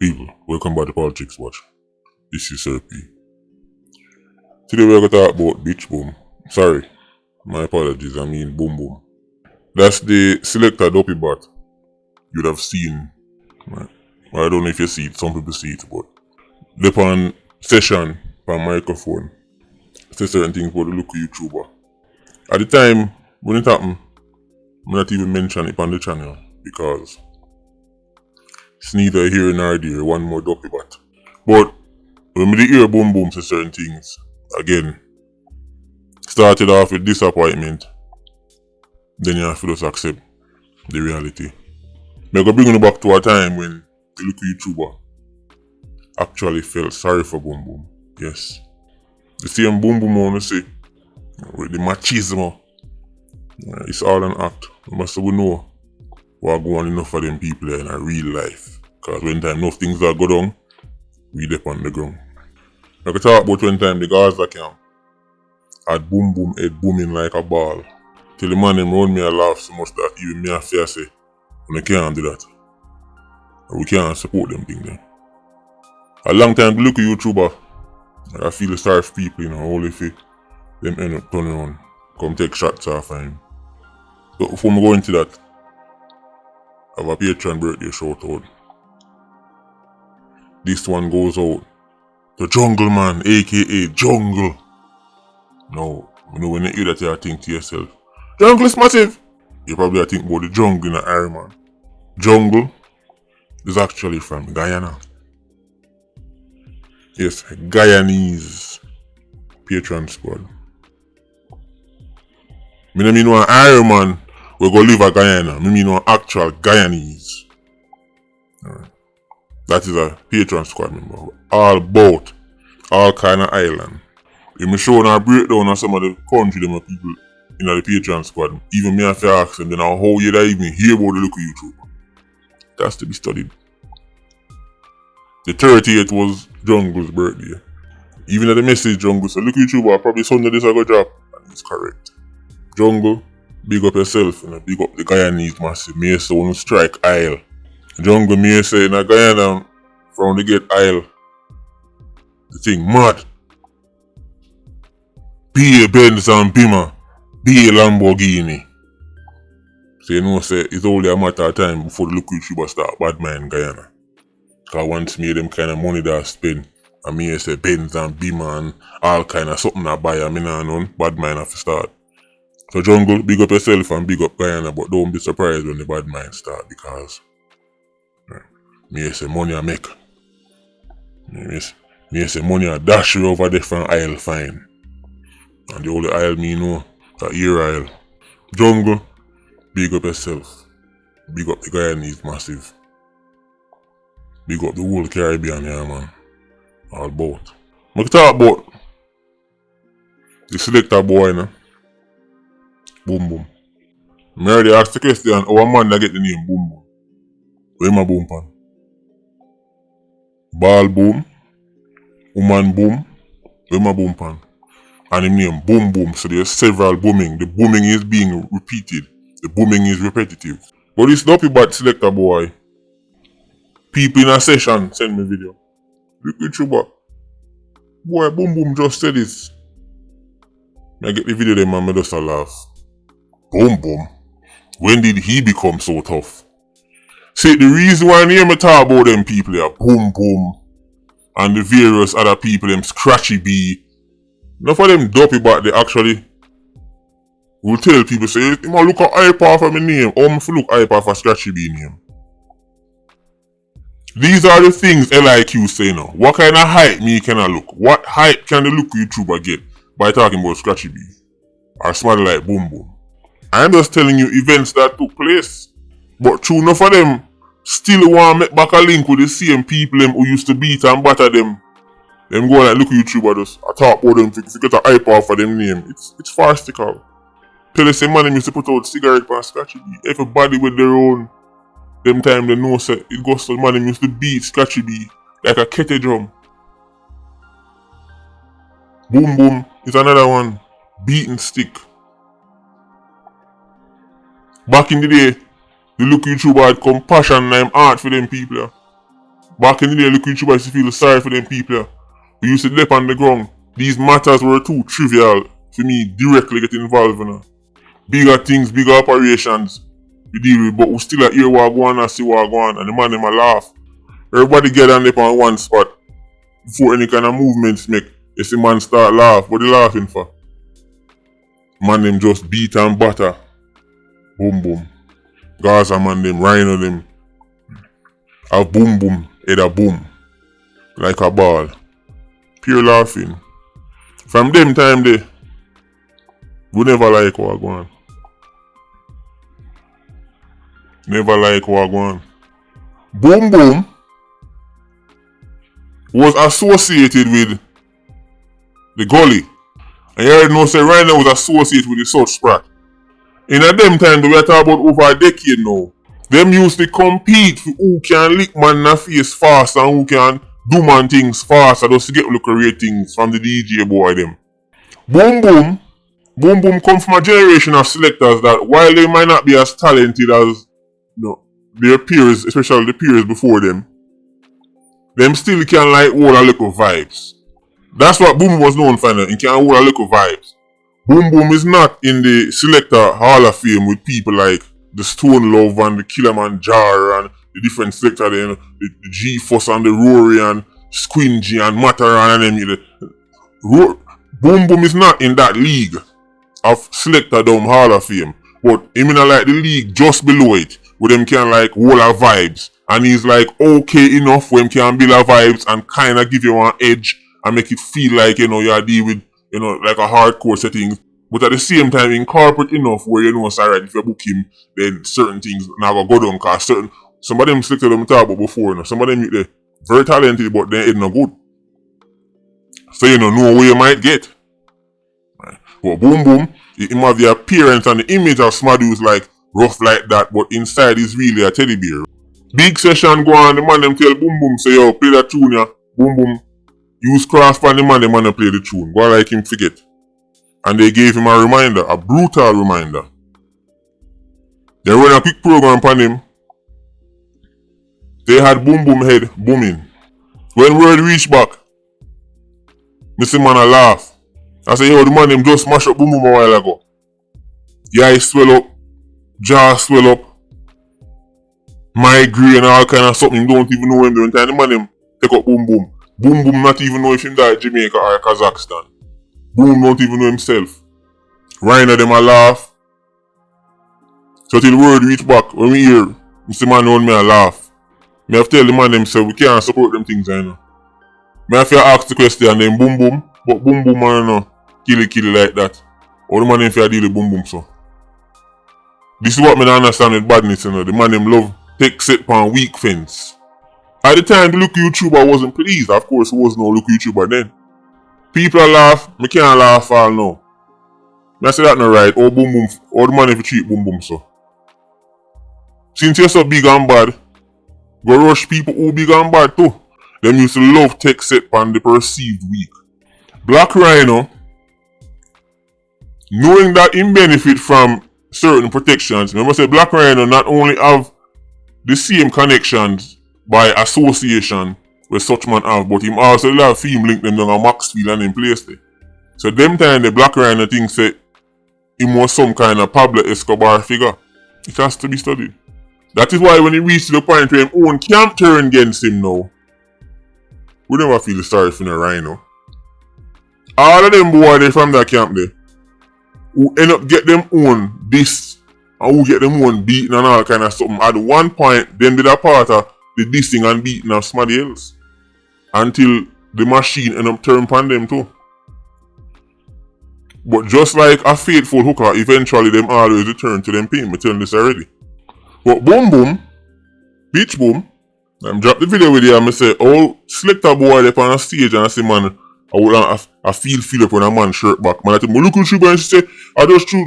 people, welcome back to Politricks Watch. This is Sir P. Today we're going to talk about Bitch Boom. Sorry, my apologies, I mean Boom Boom. That's the selector dopey bot you'd have seen. Right? I don't know if you see it, some people see it, but they on session, on microphone, say certain things about the local YouTuber. At the time when it happened, I'm not even mention it on the channel because it's neither here nor there, one more dopey bot. But when we hear Boom Boom say certain things, again, started off with disappointment, then you have to just accept the reality. I'm going to bring you back to a time when the local YouTuber actually felt sorry for Boom Boom. Yes. The same Boom Boom I want to say, with the machismo, it's all an act. We must know what go on enough for them people in a real life. Because when time enough things are go down, we dip on the ground. I can talk about when time the Gaza camp had Boom Boom head booming like a ball. Till the man them round me a laugh so much that even me a fear say, we can't do that. We can't support them thing then. A long time to look at YouTuber, I feel sorry for people, only if them end up turning around, come take shots off of him. So before we go into that, I have a Patreon birthday shout out. This one goes out to Jungle Man, aka Jungle. Now, when you hear that you think to yourself, Jungle is massive. You probably think about the jungle in the Irie man. Jungle is actually from Guyana. Yes, Guyanese Patreon squad. I don't mean one Irie man we go live in Guyana. I mean one actual Guyanese. Alright. That is a Patreon squad member. All boat, all kind of island. If I show a breakdown of some of the country them people in the Patreon squad, even me have to ask them, then how you that even hear about the local YouTuber? It has to be studied. The 30th was Jungle's birthday. Even at the message Jungle said, look YouTuber, probably Sunday this I go drop. And it's correct. Jungle, big up yourself, big up the Guyanese massive. Me say one strike Isle. Jungle me say in a Guyana from the gate Isle. The thing mad. Be a Benz and Beamer. Be a Lamborghini. So say it's only a matter of time before the local YouTuber start bad mind Guyana. Cause once me them kind of money that I spend, and me say Benz and Beamer and all kind of something I buy, I mean I know bad mind have to start. So Jungle, big up yourself and big up Guyana, but don't be surprised when the bad mind start because me say money I make. Me say money I dash you over different aisle fine. And the only aisle me know, that Irie aisle. Jungle, big up yourself. Big up the Guyanese massive. Big up the whole Caribbean here, man. All about. I can talk about the selector boy, Boom Boom. I already asked the question, how a man that get the name Boom Boom? Where my boom pan? Ball boom, woman boom, where my boom pan? And him name Boom Boom, so there's several booming. The booming is being repeated. The booming is repetitive. But this dopey bad selector boy, people in a session send me video. Look YouTuber. Boy, Boom Boom just said this. I get the video them and I just a laugh. Boom Boom? When did he become so tough? See, the reason why I hear me talk about them people here, Boom Boom, and the various other people, them Scratchy B, none of them dopey but they actually will tell people, say, you might look at hype off of my name, or if you look hype off of Scratchy B name. These are the things LIQ say now. What kind of hype me can I look? What hype can the look YouTuber get by talking about Scratchy B? Or somebody like Boom Boom? I'm just telling you events that took place. But true enough of them still want to make back a link with the same people them who used to beat and batter them. Them go like look YouTuber just I talk about them to get a hype off of them name. It's farcical. Tell the same man them used to put out cigarette for Scratchy B. Everybody with their own. Them time they know say it goes to the man them used to beat Scratchy B like a kettle drum. Boom Boom is another one. Beating stick. Back in the day, the look YouTuber had compassion and art for them people. Back in the day, look YouTuber used to feel sorry for them people. We used to dip on the ground. These matters were too trivial for me directly get involved in. Bigger things, bigger operations we deal with, but we still at hear what go on and see what go on, and the man them a laugh. Everybody get on up on one spot before any kind of movements make. You see man start laugh. What they laughing for? Man them just beat and butter. Boom boom. Gaza man them, Ryno them. A boom boom, head a boom. Like a ball. Pure laughing. From them time they, we never like what go on. Never like what go on. Boom boom was associated with the gully. And you already know say Ryno was associated with the South Sprat. In a them time we are talking about over a decade now. Them used to compete for who can lick man in the face fast and who can do man things faster just to get look ratings from the DJ boy them. Boom boom. Boom boom come from a generation of selectors that while they might not be as talented as their peers, especially the peers before them still can like hold a little vibes. That's what Boom Boom was known for. He can hold a little vibes. Boom Boom is not in the selector hall of fame with people like the Stone Love and the Kilimanjaro and the different selector there, the G-Fuss and the Rory and Squingy and Mataran and them. Boom Boom is not in that league of selector down hall of fame, but him in like the league just below it, where them can like hold a vibes, and he's like okay enough where him can build a vibes and kinda give you one edge and make it feel like you're dealing with like a hardcore setting, but at the same time incorporate enough where it's alright if you book him, then certain things now go down, cause some of them selected them talk about before, some of them they're very talented but they're not good. So know where you might get. But Boom Boom, him have the appearance and the image of somebody who's like rough like that, but inside is really a teddy bear. Big session go on, the man them tell Boom Boom say yo play that tune ya. Boom Boom use cross pan the man play the tune. Go like him forget. And they gave him a reminder, a brutal reminder. They run a quick program on him. They had Boom Boom head booming. When word reached back, Mr. Man a laugh. I say yo the man them just smash up Boom Boom a while ago. The eyes swell up, jaw swell up, migraine, all kind of something. Don't even know him doing time. The man them take up Boom Boom. Boom Boom not even know if him died Jamaica or Kazakhstan. Boom don't even know himself. Ryno them a laugh. So till the word reach back, when we hear Mr. Man on me a laugh, me have to tell the man them say we can't support them things I know. Me have to ask the question and then Boom Boom, but Boom Boom man no kill like that. Or the man them fi deal with Boom Boom so. This is what me don't understand with badness, the man them love take set pan weak fence. At the time the look YouTuber wasn't pleased, of course there was no look YouTuber then. People laugh, me can't laugh all now. I say that no right, or Boom Boom, or the man if you treat Boom Boom so. Since you're so big and bad, go rush people who big and bad too. Them used to love take set pan the perceived weak. Black Ryno, knowing that him benefit from certain protections, remember say Black Ryno not only have the same connections by association where such man have, but him also have film link them down a Maxfield and them place there. So them time the Black Ryno thing say him was some kind of Pablo Escobar figure. It has to be studied. That is why when he reached the point where him own camp turn against him now, we never feel sorry for the Ryno. All of them boys they from that camp there, who end up get them own this and who get them own beaten and all kind of something. At one point, them did a part of the dissing and beating of somebody else. Until the machine end up turning upon them too. But just like a faithful hooker, eventually them always return to them pain. Me tell this already. But Boom Boom, Beach Boom, I drop the video with you and I say, oh, select a boy up on a stage and I say, man, I feel up when a man shirt back. Man, I tell me, look at you, and she say, I just true.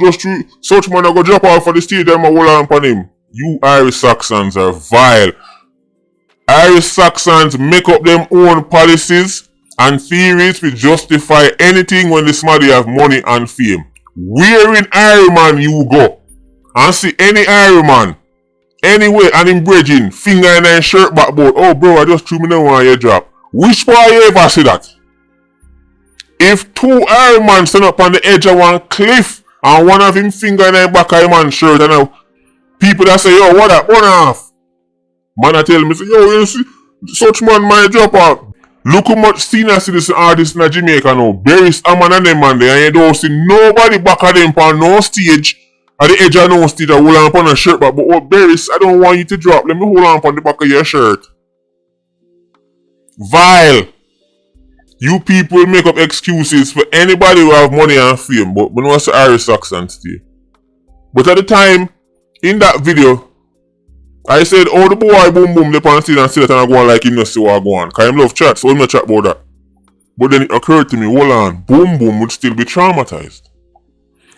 Such man, I go drop off for the stage and I hold on upon him. You Irish Saxons are vile. Irish Saxons make up them own policies and theories to justify anything when the somebody have money and fame. Where in Irie man you go and see any Irie man Anyway, and him bridging, finger in his shirt backboard. Oh bro, I just threw me down on your drop. Which boy you ever see that? If two Iron man stand up on the edge of one cliff and one of him finger in the back of him man's shirt, and people that say, yo, what that burn off? Man I tell me, say, yo, you see, such man might drop out. Look how much senior citizen artists in Jamaica now. Barris, Amman and them man there, and you don't see nobody back of them on no stage. At the edge of no stage, I hold on on a shirt back. But oh, Barris, I don't want you to drop. Let me hold on on the back of your shirt. Vile. You people make up excuses for anybody who have money and fame, but we know it's Irie socks and stay. But at the time, in that video, I said, oh, the boy boom boom lip on stage and say that and I go on like him not see what I go on. Cause him love chat, so I'm not chat about that. But then it occurred to me, hold on, Boom Boom would still be traumatized.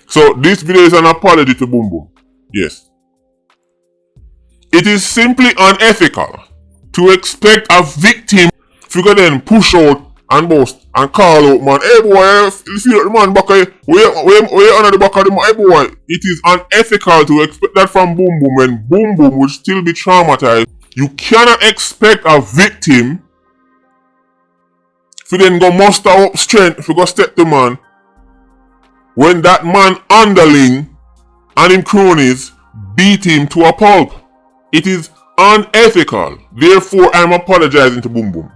So this video is an apology to Boom Boom. Yes. It is simply unethical to expect a victim to then push out and boast and call out, man, hey boy, you see the man back here, we're under the back of the man, hey boy. It is unethical to expect that from Boom Boom when Boom Boom would still be traumatized. You cannot expect a victim to then go muster up strength to go step to man when that man underling and him cronies beat him to a pulp. It is unethical. Therefore, I'm apologizing to Boom Boom.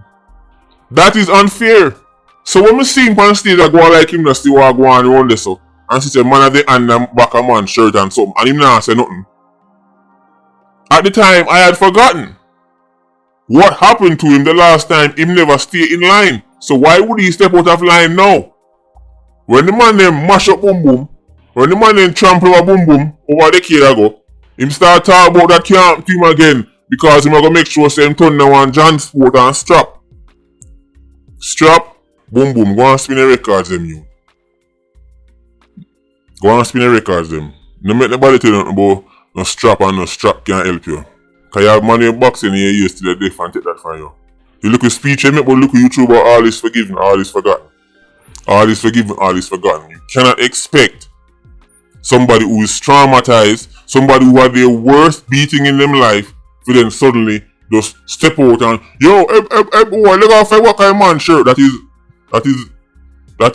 That is unfair. So when we see him on stage, I go like him just see what I go on around this up. And see a man at the hand back a man shirt and something. And him not say nothing. At the time, I had forgotten what happened to him the last time. Him never stay in line. So why would he step out of line now? When the man then mash up Boom Boom, when the man then trample over Boom Boom over a decade ago, him start talking about that camp team again because him gonna make sure say him turn now on John Sport and strap. Strap, Boom Boom, go and spin the records them you. Go and spin the records them. No make nobody tell you nothing about no strap and no strap can't help you. Cause you have money in boxing and you used to the deaf and take that from you. You look at speech you make, but look at YouTube about all is forgiven, all is forgotten. All is forgiven, all is forgotten. You cannot expect somebody who is traumatized, somebody who had their worst beating in them life, to then suddenly just step out and, yo, hey boy, look off what kind of man shirt. That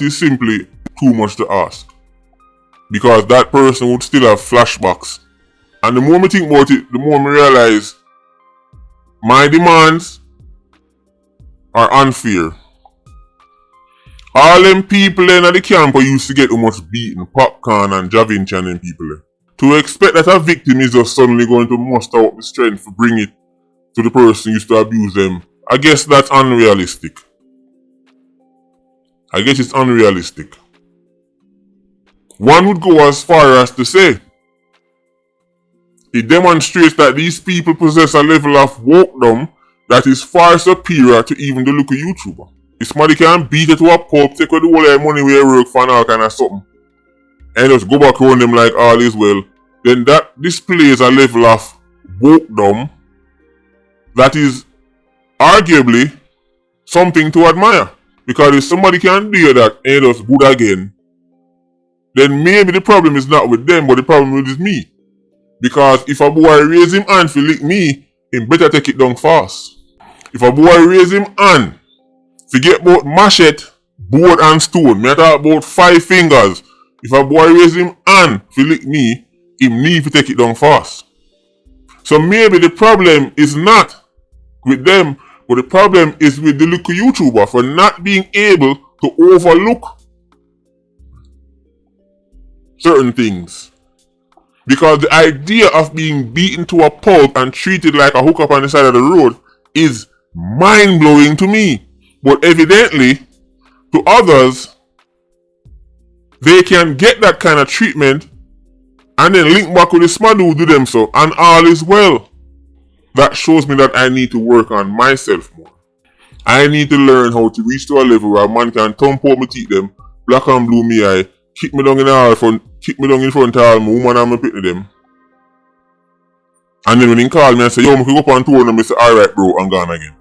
is simply too much to ask. Because that person would still have flashbacks. And the more I think about it, the more I realize my demands are unfair. All them people in the camp used to get too much beaten, Popcorn and Javinci and them people. To expect that a victim is just suddenly going to muster up the strength to bring it to the person who used to abuse them, I guess that's unrealistic. I guess it's unrealistic. One would go as far as to say, it demonstrates that these people possess a level of wokedom that is far superior to even the local YouTuber. If somebody can beat it to a pulp, take away the whole of their money where you work for and all kind of something, and just go back around them like all is well, then that displays a level of wokedom that is arguably something to admire. Because if somebody can do that and just good again, then maybe the problem is not with them, but the problem is me. Because if a boy raise him hand to lick me, he better take it down fast. If a boy raise him hand to get both machete, board and stone, me talk about 5 fingers. If a boy raise him hand to lick me, he need to take it down fast. So maybe the problem is not with them, but the problem is with the local YouTuber for not being able to overlook certain things. Because the idea of being beaten to a pulp and treated like a hookup on the side of the road is mind-blowing to me. But evidently, to others, they can get that kind of treatment and then link back with the smart who do them so, and all is well. That shows me that I need to work on myself more. I need to learn how to reach to a level where a man can thump out my teeth them, black and blue me eye, kick me down in the front, kick me down in front of all my woman and my picnic them. And then when he call me and say, yo, I can go up on tour and I say, alright bro, I'm gone again.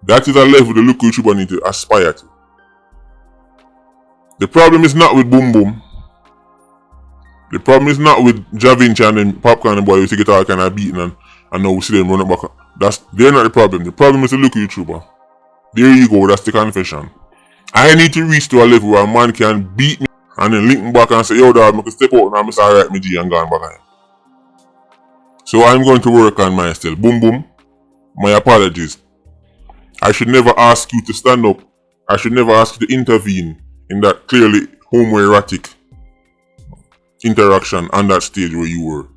That is a level the local YouTuber need to aspire to. The problem is not with Boom Boom. The problem is not with Javinci and then Popcorn and boy who get all kind of beaten and now we see them run it back. They're not the problem. The problem is the look YouTuber. There you go, that's the confession. I need to reach to a level where a man can beat me and then link me back and say, yo dog, I can step out and I'm just alright me G and gone back on. So I'm going to work on myself. Boom boom. My apologies. I should never ask you to stand up. I should never ask you to intervene in that clearly homoerotic interaction on that stage where you were.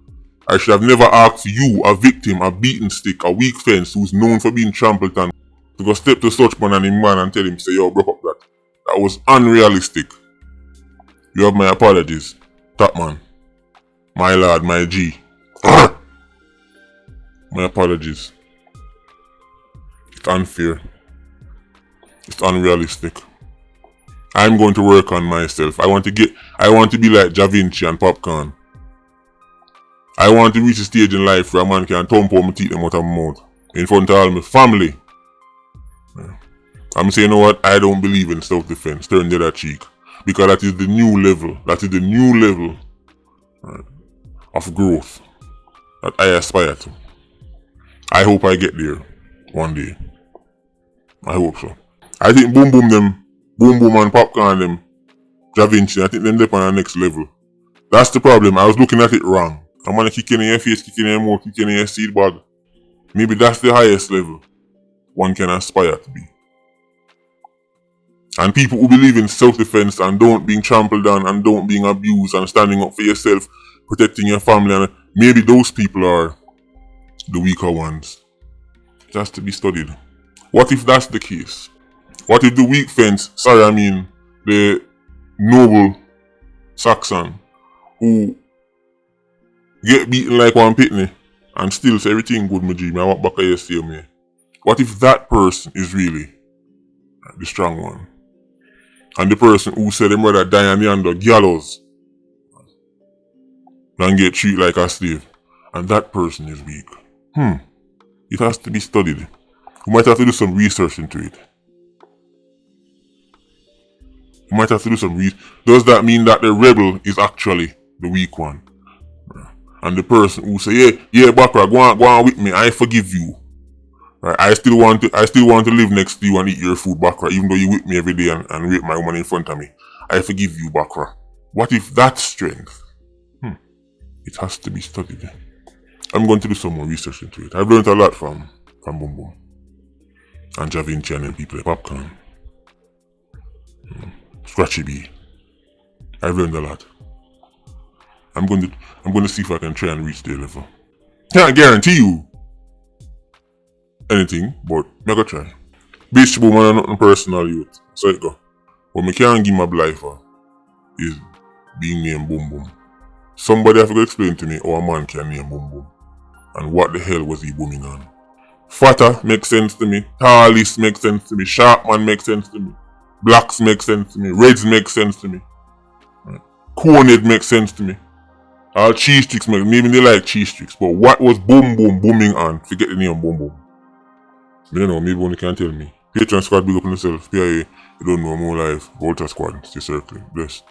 I should have never asked you, a victim, a beaten stick, a weak fence who's known for being trampled on, to go step to such man and him man and tell him, say, yo, broke up that. That was unrealistic. You have my apologies. Top man. My lad, my G. My apologies. It's unfair. It's unrealistic. I'm going to work on myself. I want to be like Javinci and Popcorn. I want to reach a stage in life where a man can thump out my teeth and out of my mouth in front of all my family. I'm saying, you know what? I don't believe in self-defense. Turn the other cheek. Because that is the new level. That is the new level of growth that I aspire to. I hope I get there one day. I hope so. I think Boom Boom and Popcorn them, Javinci, I think them up on the next level. That's the problem. I was looking at it wrong. I'm gonna kick in your face, kick in your mouth, kick in your seed bag. Maybe that's the highest level one can aspire to be. And people who believe in self-defense and don't being trampled on and don't being abused and standing up for yourself, protecting your family, and maybe those people are the weaker ones. It has to be studied. What if that's the case? What if the weak fence, the noble Saxon, who get beaten like one pitney and still say everything good, my G, I walk back here same way. What if that person is really the strong one? And the person who said them rather die on the under gallows than get treated like a slave, and that person is weak. It has to be studied. We might have to do some research into it. Does that mean that the rebel is actually the weak one? And the person who say, yeah, Bakra, go on with me, I forgive you. Right? I still want to live next to you and eat your food, Bakra, even though you with me every day and rape my woman in front of me. I forgive you, Bakra. What if that's strength? It has to be studied. I'm going to do some more research into it. I've learned a lot from Boom Boom and Javinci and people at Popcorn. Scratchy B. I've learned a lot. I'm going to see if I can try and reach their level. Can't guarantee you anything, but I go try. Bitch Boom and nothing personal youth. So it go. What I can't give my life for is being named Boom Boom. Somebody have to explain to me how a man can name Boom Boom. And what the hell was he booming on? Fatter makes sense to me. Tallest makes sense to me. Sharpman makes sense to me. Blacks make sense to me. Reds make sense to me. Corned makes sense to me. All cheese sticks make, maybe they like cheese sticks. But what was Boom Boom booming on? Forget the name Boom Boom. I don't know, maybe one can tell me. Patreon squad, big up on yourself. PIA, you don't know more live. Volta squad, stay circling. Bless.